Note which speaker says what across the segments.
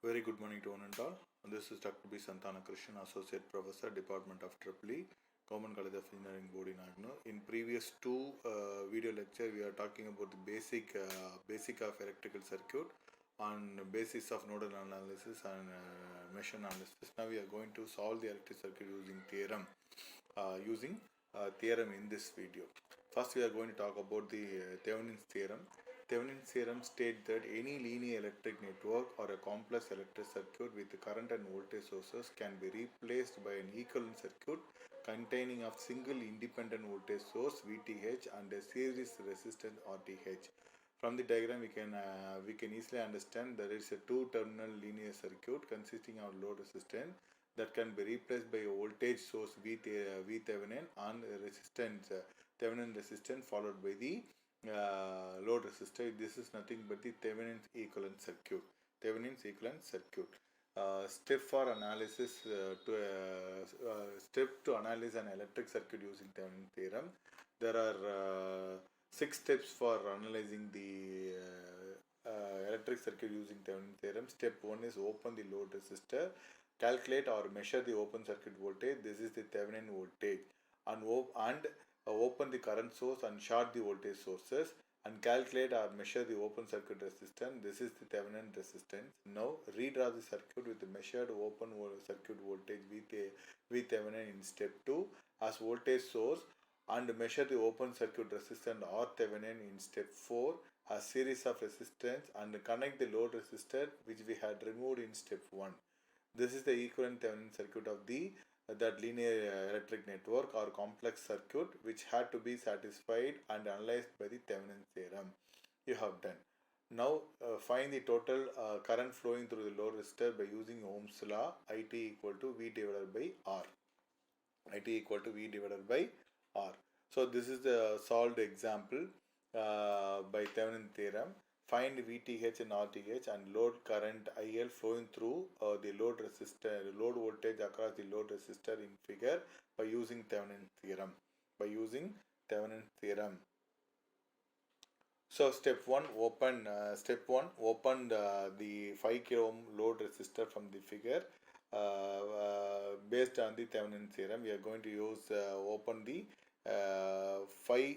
Speaker 1: Very good morning to one and all. This is Dr. B. Santana Krishnan, Associate Professor, Department of EEE, Government College of Engineering Board in Agno. In previous two video lecture, we are talking about the basic of electrical circuit on basis of nodal analysis and mesh analysis. Now we are going to solve the electric circuit using theorem in this video. First, we are going to talk about the Thevenin's theorem. Thevenin's theorem states that any linear electric network or a complex electric circuit with current and voltage sources can be replaced by an equivalent circuit containing a single independent voltage source VTH and a series resistance RTH. From the diagram, we can easily understand there is a two-terminal linear circuit consisting of load resistance that can be replaced by a voltage source Thevenin and resistance Thevenin resistance followed by the load resistor. This is nothing but the Thevenin's equivalent circuit. Step for analysis step to analyze an electric circuit using Thevenin theorem. There are 6 steps for analyzing the electric circuit using Thevenin theorem. Step 1 is open the load resistor, calculate or measure the open circuit voltage. This is the Thevenin voltage, and open the current source and short the voltage sources, and calculate or measure the open circuit resistance. This is the Thevenin resistance. Now redraw the circuit with the measured open circuit voltage Thevenin in step 2 as voltage source, and measure the open circuit resistance or Thevenin in step 4 as series of resistance, and connect the load resistor which we had removed in step 1. This is the equivalent Thevenin circuit of that linear electric network or complex circuit which had to be satisfied and analyzed by the Thevenin theorem. You have done. Now find the total current flowing through the load resistor by using Ohm's law. IT equal to V divided by R. IT equal to V divided by R. So this is the solved example by Thevenin theorem. Find VTH and RTH and load current IL flowing through the load voltage across the load resistor in figure by using Thevenin theorem. So step 1, open the 5 kilo ohm load resistor from the figure. Based on the Thevenin theorem, we are going to use open the 5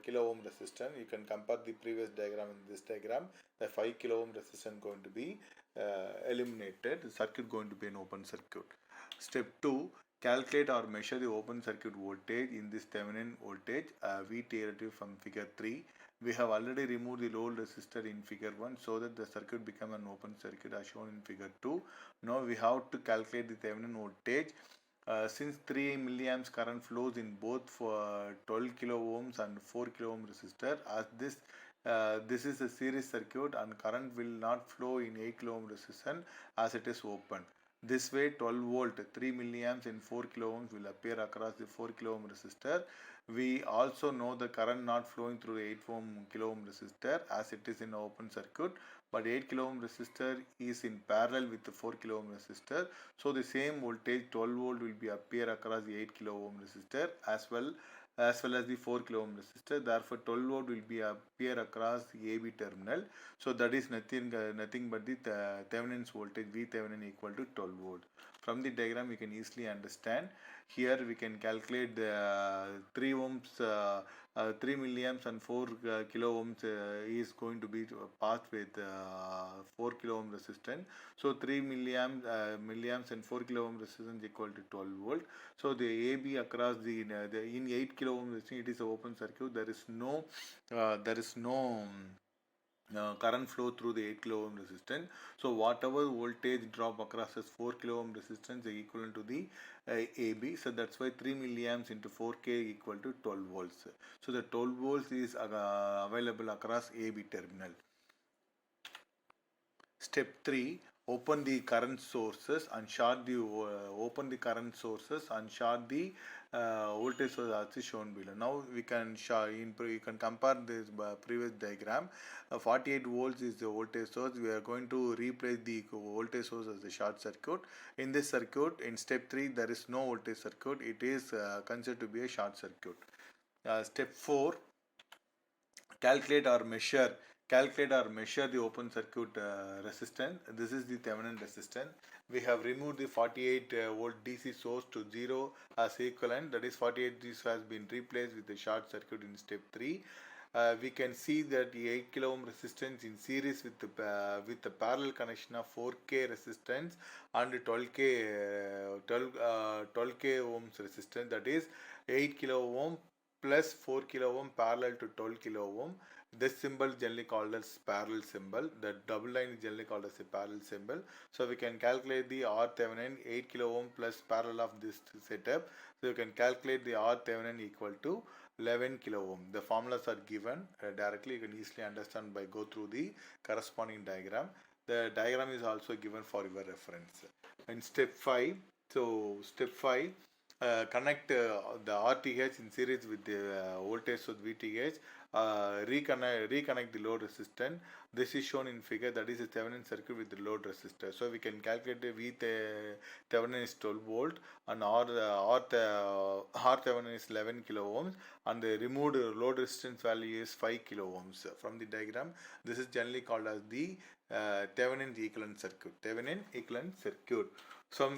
Speaker 1: kilo ohm resistance. You can compare the previous diagram and this diagram. The 5 kilo ohm resistance going to be eliminated. The circuit going to be an open circuit. Step 2, calculate or measure the open circuit voltage in this Thevenin voltage VT from figure 3. We have already removed the load resistor in figure 1 so that the circuit become an open circuit as shown in figure 2. Now we have to calculate the Thevenin voltage. Since 3 milliamps current flows in both for 12 kilo ohms and 4 kilo ohm resistor, as this is a series circuit and current will not flow in 8 kilo ohm resistance as it is open. This way 12 volt 3 milliamps in 4 kilo ohms will appear across the 4 kilo ohm resistor. We also know the current not flowing through the 8 kilo ohm resistor as it is in open circuit, but 8 kilo ohm resistor is in parallel with the 4 kilo ohm resistor. So the same voltage 12 volt will be appear across the 8 kilo ohm resistor as well as the 4 kilo ohm resistor. Therefore 12 volt will be appear across the AB terminal. So that is nothing but the Thevenin's voltage V Thevenin equal to 12 volt. From the diagram we can easily understand. Here we can calculate the 3 ohms 3 milliamps and 4 kilo ohms is going to be passed with 4 kilo ohm resistance. So 3 milliamps and 4 kilo ohm resistance equal to 12 volt. So the AB across the in 8 kilo ohm resistance, it is an open circuit. There is no current flow through the 8 kilo ohm resistance. So whatever voltage drop across this 4 kilo ohm resistance is equivalent to the AB. So that's why 3 milliamps into 4K equal to 12 volts. So the 12 volts is available across AB terminal. Step 3, open the current sources and short the voltage source as shown below. Now we can you can compare this previous diagram. 48 volts is the voltage source. We are going to replace the voltage source as a short circuit. In this circuit, in step 3, there is no voltage circuit. It is considered to be a short circuit. Step 4, calculate or measure calculate or measure the open circuit resistance. This is the Thevenin resistance. We have removed the 48 volt DC source to 0 as equivalent. That is 48 this has been replaced with the short circuit in step 3. We can see that the 8 kilo ohm resistance in series with the parallel connection of 4K resistance and 12K ohms resistance, that is 8 kilo ohm plus 4 kilo ohm parallel to 12 kilo ohm. This symbol is generally called as parallel symbol. The double line is generally called as a parallel symbol. So we can calculate the R Thevenin 8 kilo ohm plus parallel of this setup. So you can calculate the R Thevenin equal to 11 kilo ohm. The formulas are given directly. You can easily understand by go through the corresponding diagram. The diagram is also given for your reference. In step 5, step 5, connect the RTH in series with the voltage source VTH, reconnect the load resistance. This is shown in figure, that is a Thevenin circuit with the load resistor. So we can calculate the V Thevenin is 12 volt and R Thevenin is 11 kilo ohms and the removed load resistance value is 5 kilo ohms. From the diagram, this is generally called as the Thevenin equivalent circuit. Thevenin equivalent circuit. So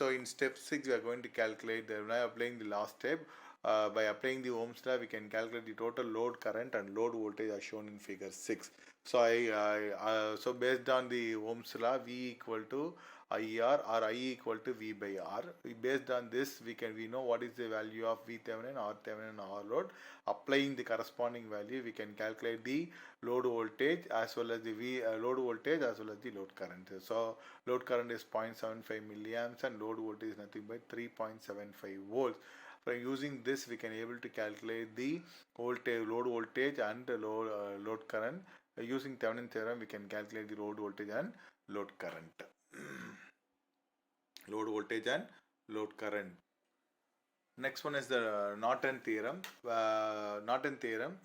Speaker 1: in step 6 we are going to calculate by applying the last step. By applying the Ohm's law, we can calculate the total load current and load voltage as shown in figure 6. So so based on the Ohm's law, V equal to IR or I equal to V by R. Based on this, we know what is the value of V Thevenin, R Thevenin, R load. Applying the corresponding value, we can calculate the load voltage as well as the load voltage as well as the load current. So load current is 0.75 milliamps and load voltage is nothing but 3.75 volts. By using this, we can able to calculate the load voltage and the load current. Using Thevenin theorem, we can calculate the load voltage and load current. Load voltage and load current. Next one is the Norton theorem.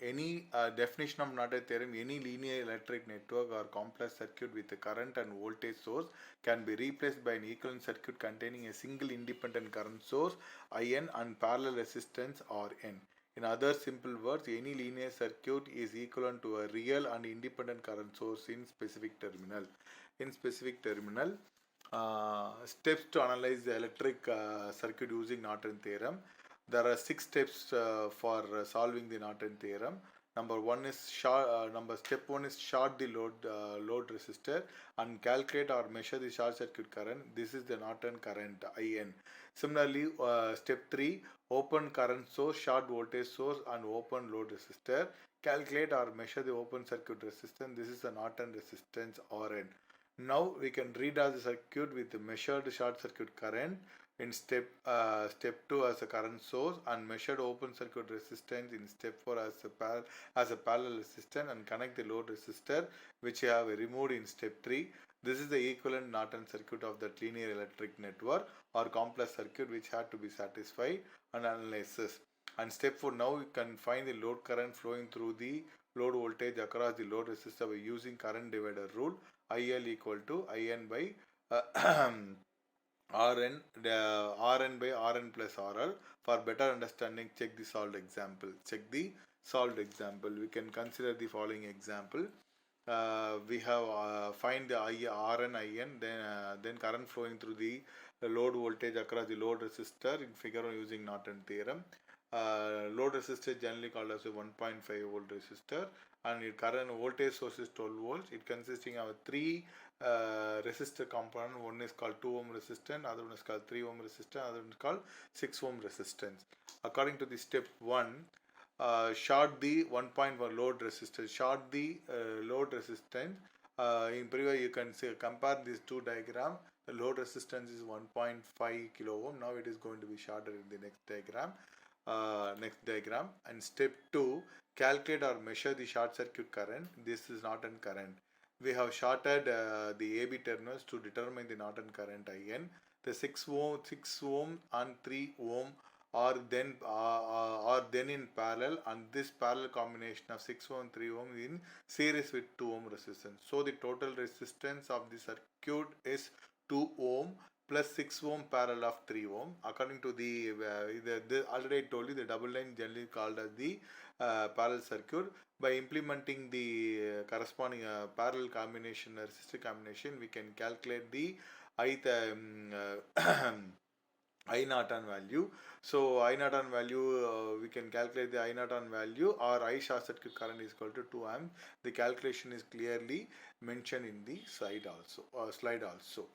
Speaker 1: Any definition of Norton theorem, any linear electric network or complex circuit with a current and voltage source can be replaced by an equivalent circuit containing a single independent current source, IN, and parallel resistance, RN. In other simple words, any linear circuit is equivalent to a real and independent current source in specific terminal. Steps to analyze the electric circuit using Norton theorem. There are 6 steps for solving the Norton theorem. Step 1 is short the load resistor and calculate or measure the short circuit current. This is the Norton current, IN. Similarly, step 3, open current source, short voltage source and open load resistor. Calculate or measure the open circuit resistance. This is the Norton resistance, RN. Now we can read as a circuit with the measured short circuit current in step 2 as a current source and measured open circuit resistance in step 4 as a parallel resistance and connect the load resistor which we have removed in step 3. This is the equivalent Norton circuit of that linear electric network or complex circuit which had to be satisfied and analysis. And step 4, now we can find the load current flowing through the load voltage across the load resistor by using current divider rule. IL equal to IN by RN by RN plus RL. For better understanding, check the solved example. We can consider the following example. We have find the RN, IN, then current flowing through the load voltage across the load resistor in figure 1 using Norton theorem. Load resistor generally called as a 1.5 volt resistor and its current voltage source is 12 volts. It consisting of 3 resistor component. One is called 2 ohm resistance, other one is called 3 ohm resistance, other one is called 6 ohm resistance. According to the step 1, short the 1.1 load resistance. Load resistance. In previous you can compare these two diagrams. The load resistance is 1.5 kilo ohm. Now it is going to be shorter in the next diagram. And step 2, calculate or measure the short circuit current. This is Norton current. We have shorted the AB terminals to determine the Norton current, IN. The 6 ohm and 3 ohm are then in parallel, and this parallel combination of 6 ohm and 3 ohm is in series with 2 ohm resistance. So the total resistance of the circuit is 2 ohm plus 6 ohm parallel of 3 ohm. According to the already I told you, the double line generally called as the parallel circuit. By implementing the corresponding parallel combination, resistor combination, we can calculate the ith I Norton value. So I Norton value, we can calculate the I Norton value, or I short circuit current is equal to 2 amps. The calculation is clearly mentioned in the slide also.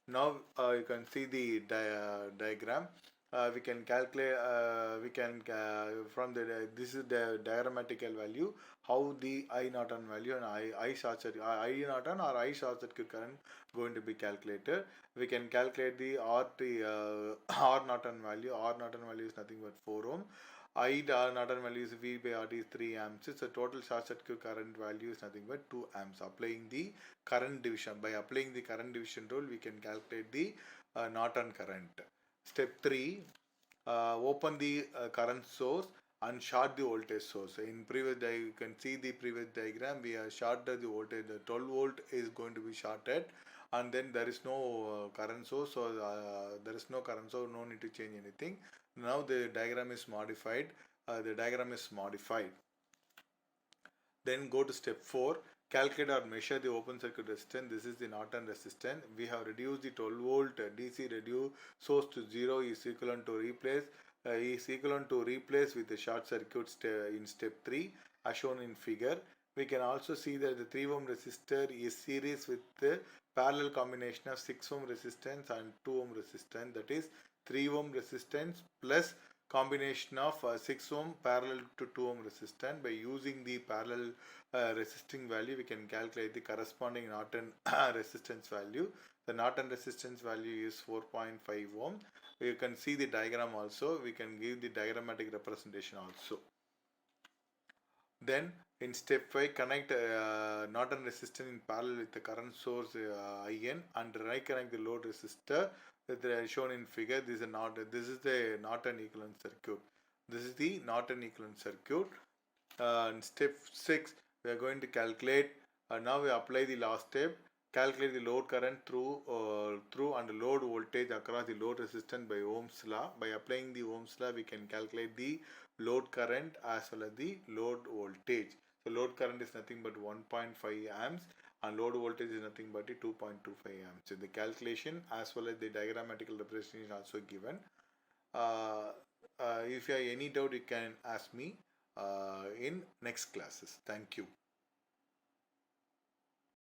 Speaker 1: Now you can see the diagram. We can calculate, from the this is the diagrammatical value, how the I Norton value and I short circuit, I Norton or I short circuit current going to be calculated. We can calculate the R Norton value. R Norton value is nothing but 4 ohm. I Norton value is V by RT is 3 amps. So total short circuit current value is nothing but 2 amps. Applying the current division. By applying the current division rule, we can calculate the Norton current. Step 3. Open the current source and short the voltage source. In previous you can see the previous diagram, we have shorted the voltage. The 12 volt is going to be shorted, and then there is no current source, so there is no current source, no need to change anything. Now the diagram is modified. Then go to step 4. Calculate or measure the open circuit resistance. This is the Norton resistance. We have reduced the 12 volt DC reduce source to 0 is equivalent to replace with the short circuit in step 3 as shown in figure. We can also see that the 3 ohm resistor is series with the parallel combination of 6 ohm resistance and 2 ohm resistance, that is 3 ohm resistance plus combination of 6 ohm parallel to 2 ohm resistance. By using the parallel resisting value, we can calculate the corresponding Norton resistance value. The Norton resistance value is 4.5 ohm. You can see the diagram also. We can give the diagrammatic representation also. Then in step 5, connect Norton resistance in parallel with the current source IN, and right connect the load resistor with shown in figure. This is the Norton equivalent circuit. In step 6, we are going to calculate. Now we apply the last step. Calculate the load current through and load voltage across the load resistance by Ohm's law. By applying the Ohm's law, we can calculate the load current as well as the load voltage. So load current is nothing but 1.5 amps and load voltage is nothing but 2.25 amps. So the calculation as well as the diagrammatical representation is also given. If you have any doubt, you can ask me in next classes. Thank you.